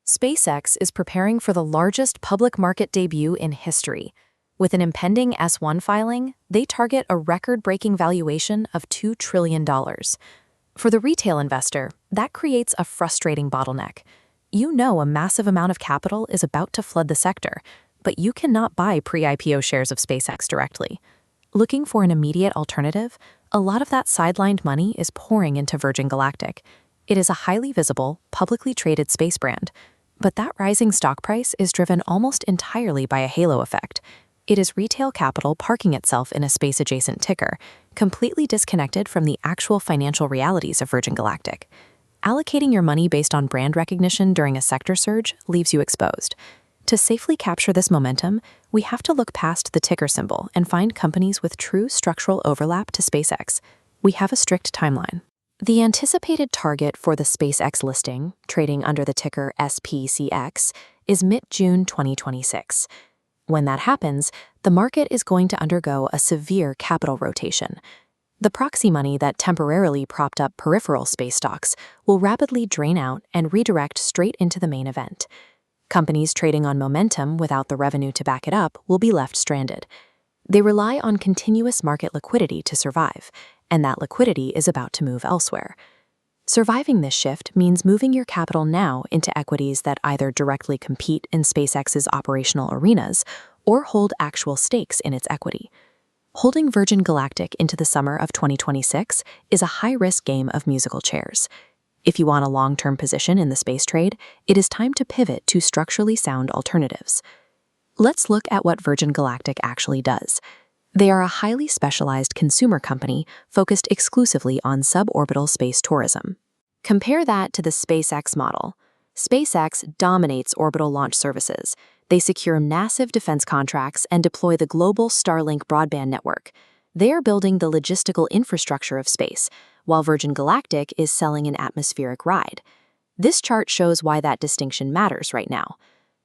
SpaceX is preparing for the largest public market debut in history. With an impending S-1 filing, they target a record-breaking valuation of $2 trillion. For the retail investor, that creates a frustrating bottleneck. You know a massive amount of capital is about to flood the sector, but you cannot buy pre-IPO shares of SpaceX directly. Looking for an immediate alternative, a lot of that sidelined money is pouring into Virgin Galactic. It is a highly visible, publicly traded space brand. But that rising stock price is driven almost entirely by a halo effect. It is retail capital parking itself in a space-adjacent ticker, completely disconnected from the actual financial realities of Virgin Galactic. Allocating your money based on brand recognition during a sector surge leaves you exposed. To safely capture this momentum, we have to look past the ticker symbol and find companies with true structural overlap to SpaceX. We have a strict timeline. The anticipated target for the SpaceX listing, trading under the ticker SPCX, is mid-June 2026. When that happens, the market is going to undergo a severe capital rotation. The proxy money that temporarily propped up peripheral space stocks will rapidly drain out and redirect straight into the main event. Companies trading on momentum without the revenue to back it up will be left stranded. They rely on continuous market liquidity to survive, and that liquidity is about to move elsewhere. Surviving this shift means moving your capital now into equities that either directly compete in SpaceX's operational arenas or hold actual stakes in its equity. Holding Virgin Galactic into the summer of 2026 is a high-risk game of musical chairs. If you want a long-term position in the space trade, it is time to pivot to structurally sound alternatives. Let's look at what Virgin Galactic actually does. They are a highly specialized consumer company focused exclusively on suborbital space tourism. Compare that to the SpaceX model. SpaceX dominates orbital launch services. They secure massive defense contracts and deploy the global Starlink broadband network. They are building the logistical infrastructure of space, while Virgin Galactic is selling an atmospheric ride. This chart shows why that distinction matters right now.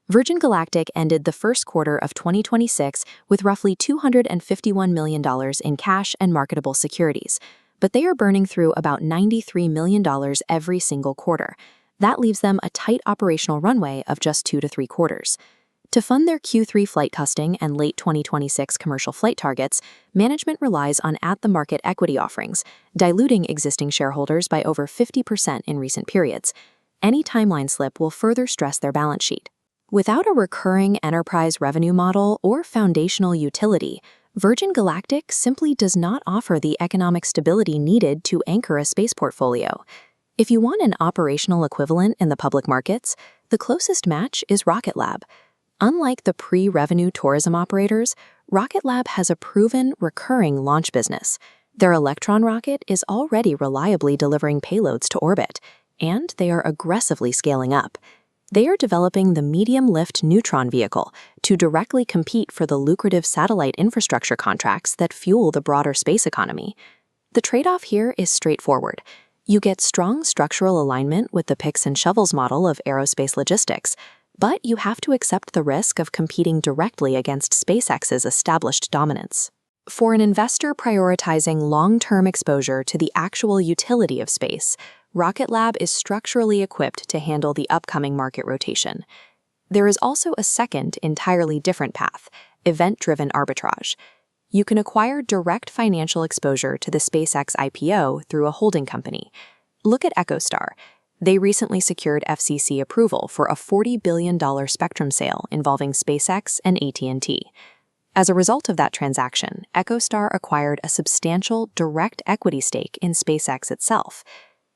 Virgin Galactic ended the first quarter of 2026 with roughly $251 million in cash and marketable securities, but they are burning through about $93 million every single quarter. That leaves them a tight operational runway of just 2 to 3 quarters. To fund their Q3 flight testing and late 2026 commercial flight targets, management relies on at-the-market equity offerings, diluting existing shareholders by over 50% in recent periods. Any timeline slip will further stress their balance sheet. Without a recurring enterprise revenue model or foundational utility, Virgin Galactic simply does not offer the economic stability needed to anchor a space portfolio. If you want an operational equivalent in the public markets, the closest match is Rocket Lab. Unlike the pre-revenue tourism operators, Rocket Lab has a proven, recurring launch business. Their Electron rocket is already reliably delivering payloads to orbit, and they are aggressively scaling up. They are developing the medium-lift Neutron vehicle to directly compete for the lucrative satellite infrastructure contracts that fuel the broader space economy. The trade-off here is straightforward. You get strong structural alignment with the picks and shovels model of aerospace logistics, but you have to accept the risk of competing directly against SpaceX's established dominance. For an investor prioritizing long-term exposure to the actual utility of space, Rocket Lab is structurally equipped to handle the upcoming market rotation. There is also a second, entirely different path, event-driven arbitrage. You can acquire direct financial exposure to the SpaceX IPO through a holding company. Look at EchoStar. They recently secured FCC approval for a $40 billion spectrum sale involving SpaceX and AT&T. As a result of that transaction, EchoStar acquired a substantial direct equity stake in SpaceX itself.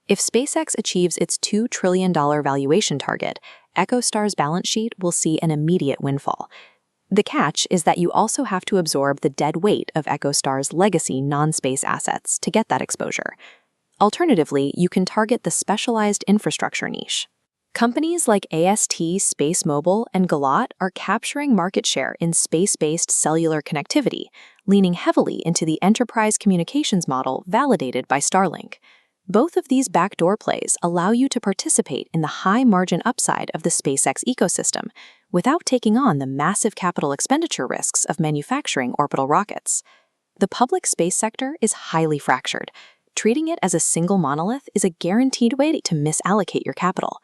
If SpaceX achieves its $2 trillion valuation target, EchoStar's balance sheet will see an immediate windfall. The catch is that you also have to absorb the dead weight of EchoStar's legacy non-space assets to get that exposure. Alternatively, you can target the specialized infrastructure niche. Companies like AST, SpaceMobile, and Gilat are capturing market share in space-based cellular connectivity, leaning heavily into the enterprise communications model validated by Starlink. Both of these backdoor plays allow you to participate in the high-margin upside of the SpaceX ecosystem without taking on the massive capital expenditure risks of manufacturing orbital rockets. The public space sector is highly fractured. Treating it as a single monolith is a guaranteed way to misallocate your capital.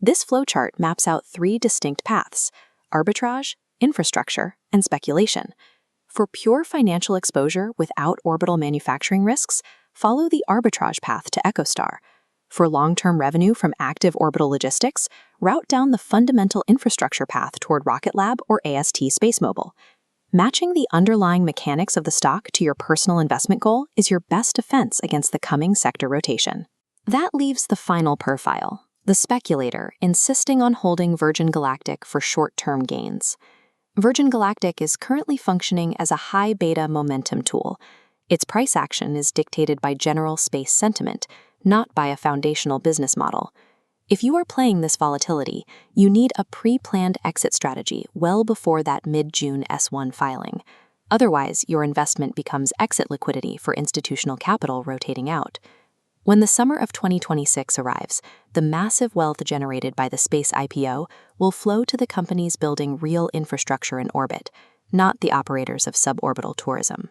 This flowchart maps out three distinct paths: arbitrage, infrastructure, and speculation. For pure financial exposure without orbital manufacturing risks, follow the arbitrage path to EchoStar. For long-term revenue from active orbital logistics, route down the fundamental infrastructure path toward Rocket Lab or AST SpaceMobile. Matching the underlying mechanics of the stock to your personal investment goal is your best defense against the coming sector rotation. That leaves the final profile, the speculator insisting on holding Virgin Galactic for short-term gains. Virgin Galactic is currently functioning as a high beta momentum tool. Its price action is dictated by general space sentiment, not by a foundational business model. If you are playing this volatility, you need a pre-planned exit strategy well before that mid-June S1 filing. Otherwise, your investment becomes exit liquidity for institutional capital rotating out. When the summer of 2026 arrives, the massive wealth generated by the space IPO will flow to the companies building real infrastructure in orbit, not the operators of suborbital tourism.